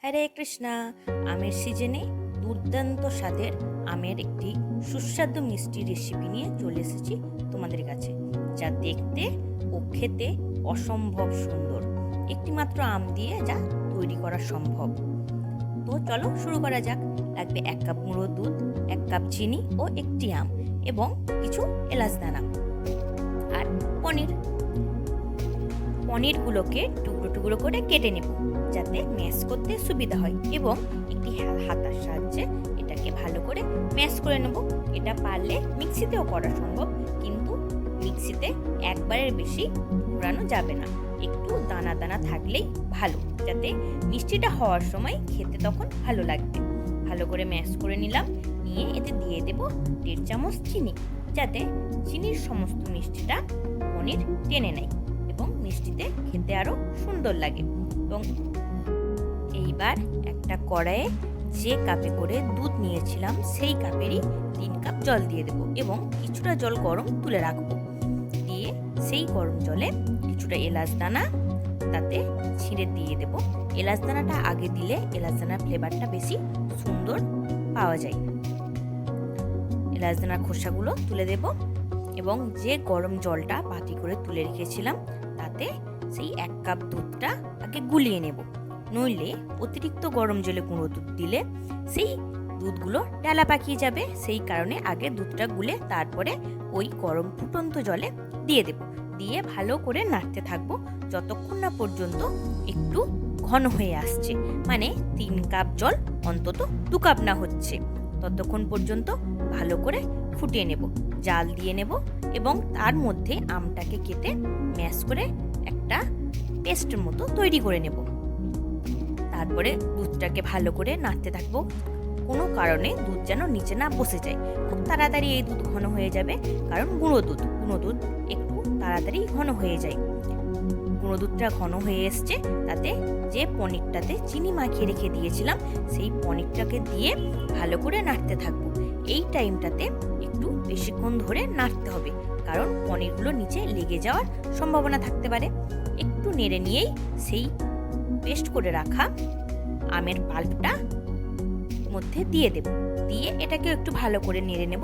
হরে কৃষ্ণা। আমের সিজনে দুর্দান্ত স্বাদের আমের একটি সুস্বাদু মিষ্টি রেসিপি নিয়ে চলে এসেছি তোমাদের কাছে, যা দেখতে ও খেতে অসম্ভব সুন্দর। একটি মাত্র আম দিয়ে যা তৈরি করা সম্ভব। তো চলো শুরু করা যাক। লাগবে 1 কাপ গুঁড়ো দুধ, 1 কাপ চিনি ও একটি আম এবং কিছু এলাচ দানা আর পনিরগুলোকে টুকরো টুকরো করে কেটে নেব যাতে ম্যাশ করতে সুবিধা হয়, এবং একটি হাতার সাহায্যে এটাকে ভালো করে ম্যাশ করে নেব। এটা পারলে মিক্সিতেও করা সম্ভব, কিন্তু মিক্সিতে একবারের বেশি ঘোরানো যাবে না। একটু দানা দানা থাকলেই ভালো, যাতে মিষ্টিটা হওয়ার সময় খেতে তখন ভালো লাগবে। ভালো করে ম্যাশ করে নিলাম। নিয়ে এতে দিয়ে দেব 1.5 চামচ চিনি, যাতে চিনির সমস্ত মিষ্টিটা পনির টেনে নেয় এবং মিষ্টিতে খেতে আরো সুন্দর লাগে। এবং এইবার একটা কড়াইয়ে যে কাপে করে দুধ নিয়েছিলাম সেই কাপেরই 3 কাপ জল দিয়ে দেবো এবং কিছুটা জল গরম তুলে রাখবো। দিয়ে সেই গরম জলে কিছুটা এলাচ দানা তাতে ছিঁড়ে দিয়ে দেব। এলাচ দানাটা আগে দিলে এলাচ দানার ফ্লেভারটা বেশি সুন্দর পাওয়া যায়। এলাচ দানার খোসাগুলো তুলে দেব এবং যে গরম জলটা বাটি করে তুলে রেখেছিলাম তাতে সেই 1 কাপ দুধটা আগে গুলিয়ে নেব। নইলে অতিরিক্ত গরম জলে গুঁড়ো দুধ দিলে সেই দুধগুলো ডালা পাকিয়ে যাবে। সেই কারণে আগে দুধটা গুলে তারপরে ওই গরম ফুটন্ত জলে দিয়ে দেব। দিয়ে ভালো করে নাড়তে থাকবো যতক্ষণ না পর্যন্ত একটু ঘন হয়ে আসছে, মানে 3 কাপ জল অন্তত 2 কাপ না হচ্ছে, ততক্ষণ পর্যন্ত ভালো করে ফুটিয়ে নেব। জাল দিয়ে নেব এবং তার মধ্যে আমটাকে কেটে ম্যাশ করে একটা পেস্টের মতো তৈরি করে নেব। তারপরে দুধটাকে ভালো করে নাড়তে থাকবো, কোনো কারণে দুধ যেন নিচে না বসে যায়। খুব তাড়াতাড়ি এই দুধ ঘন হয়ে যাবে, কারণ গুঁড়ো দুধ একটু তাড়াতাড়ি ঘন হয়ে যায়। গুঁড়ো দুধটা ঘন হয়ে এসছে, তাতে যে পনিরটাতে চিনি মাখিয়ে রেখে দিয়েছিলাম সেই পনিরটাকে দিয়ে ভালো করে নাড়তে থাকবো। এই টাইমটাতে একটু বেশিক্ষণ ধরে নাড়তে হবে, কারণ পনিরগুলো নিচে লেগে যাওয়ার সম্ভাবনা থাকতে পারে। একটু নেড়ে নিয়েই সেই পেস্ট করে রাখা আমের পাল্পটা মধ্যে দিয়ে দেব। দিয়ে এটাকে একটু ভালো করে নেড়ে নেব।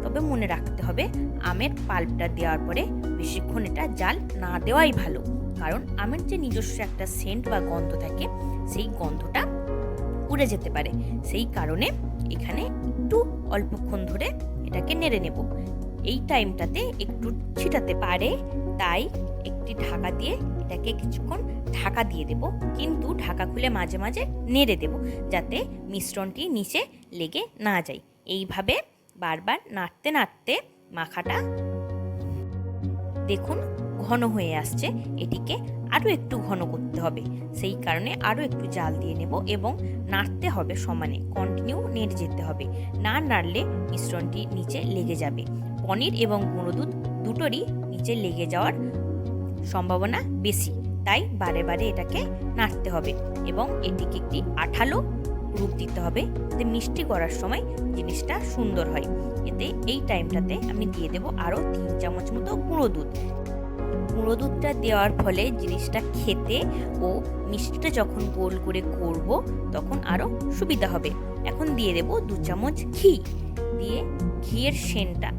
তবে মনে রাখতে হবে, আমের পাল্পটা দেওয়ার পরে বেশিক্ষণ এটা জাল না দেওয়াই ভালো, কারণ আমের যে নিজস্ব একটা সেন্ট বা গন্ধ থাকে সেই গন্ধটা উড়ে যেতে পারে। সেই কারণে এখানে একটু অল্পক্ষণ ধরে এটাকে নেড়ে নেব। এই টাইমটাতে একটু ছিটাতে পারে, তাই একটি ঢাকা দিয়ে এটাকে কিছুক্ষণ ঢাকা দিয়ে দেব, কিন্তু ঢাকা খুলে মাঝে মাঝে নেড়ে দেব যাতে মিশ্রণটি নিচে লেগে না যায়। এইভাবে বারবার নাড়তে নাড়তে মাখাটা দেখুন ঘন হয়ে আসছে। এটিকে আরও একটু ঘন করতে হবে, সেই কারণে আরও একটু জাল দিয়ে নেব এবং নাড়তে হবে সমানে, কন্টিনিউ নেড়ে যেতে হবে। না নাড়লে মিশ্রণটি নিচে লেগে যাবে। পনির এবং গুঁড়ো দুধ দুটোরই নিচে লেগে যাওয়ার সম্ভাবনা বেশি, তাই বারে বারে এটাকে নাড়তে হবে এবং এটিকে একটি আঠালো রূপ দিতে হবে, যাতে মিষ্টি করার সময় জিনিসটা সুন্দর হয়। এতে এই টাইমটাতে আমি দিয়ে দেব আরও 3 চামচ মতো গুঁড়ো দুধ। গুঁড়ো দুধটা দেওয়ার ফলে জিনিসটা খেতে ও মিষ্টিটা যখন গোল করে করব তখন আরও সুবিধা হবে। এখন দিয়ে দেব 2 চামচ ঘি। দিয়ে ঘিয়ের সেন্টটা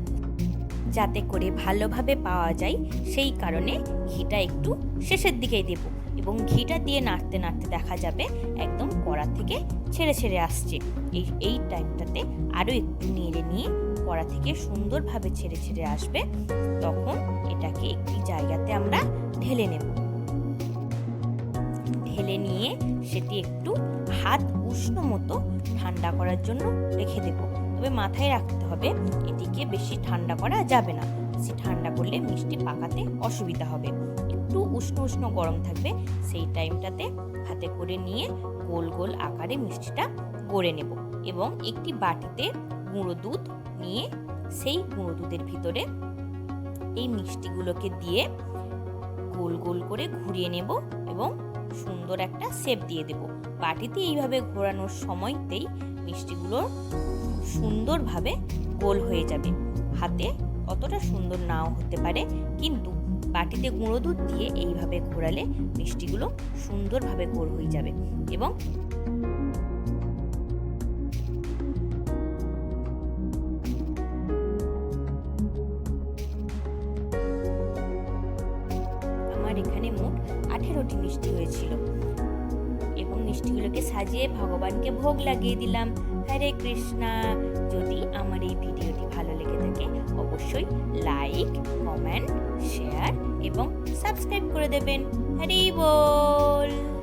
যাতে করে ভালোভাবে পাওয়া যায় সেই কারণে ঘিটা একটু শেষের দিকেই দেব, এবং ঘিটা দিয়ে নাড়তে নাড়তে দেখা যাবে একদম কড়া থেকে ছেড়ে ছেড়ে আসছে। এই টাইমটাতে আরও একটু নেড়ে নিয়ে কড়া থেকে সুন্দরভাবে ছেড়ে ছেড়ে আসবে, তখন এটাকে একটি জায়গাতে আমরা ঢেলে নেব। ঢেলে নিয়ে সেটি একটু হাত উষ্ণ মতো ঠান্ডা করার জন্য রেখে দেব। তবে মাথায় রাখতে হবে, এটিকে বেশি ঠান্ডা করা যাবে না, বেশি ঠান্ডা করলে মিষ্টি পাকাতে অসুবিধা হবে। একটু উষ্ণ উষ্ণ গরম থাকবে, সেই টাইমটাতে হাতে করে নিয়ে গোল গোল আকারে মিষ্টিটা গড়ে নেব এবং একটি বাটিতে গুঁড়ো দুধ নিয়ে সেই গুঁড়ো দুধের ভিতরে এই মিষ্টিগুলোকে দিয়ে গোল গোল করে ঘুরিয়ে নেব এবং সুন্দর একটা শেপ দিয়ে দেব। বাটিতে এইভাবে ঘোরানোর সময়তেই মিষ্টিগুলো সুন্দরভাবে গোল হয়ে যাবে। হাতে অতটা সুন্দর নাও হতে পারে, কিন্তু বাটিতে গুঁড়ো দুধ দিয়ে এইভাবে ঘোরালে মিষ্টিগুলো সুন্দরভাবে গোল হয়ে যাবে। এবং এখানে মোট 18টি মিষ্টি হয়েছিল এবং মিষ্টিগুলোকে সাজিয়ে ভগবানকে ভোগ লাগিয়ে দিলাম। হরে কৃষ্ণা। যদি আমার এই ভিডিওটি ভালো লেগে থাকে অবশ্যই লাইক, কমেন্ট, শেয়ার এবং সাবস্ক্রাইব করে দেবেন। হরি বল।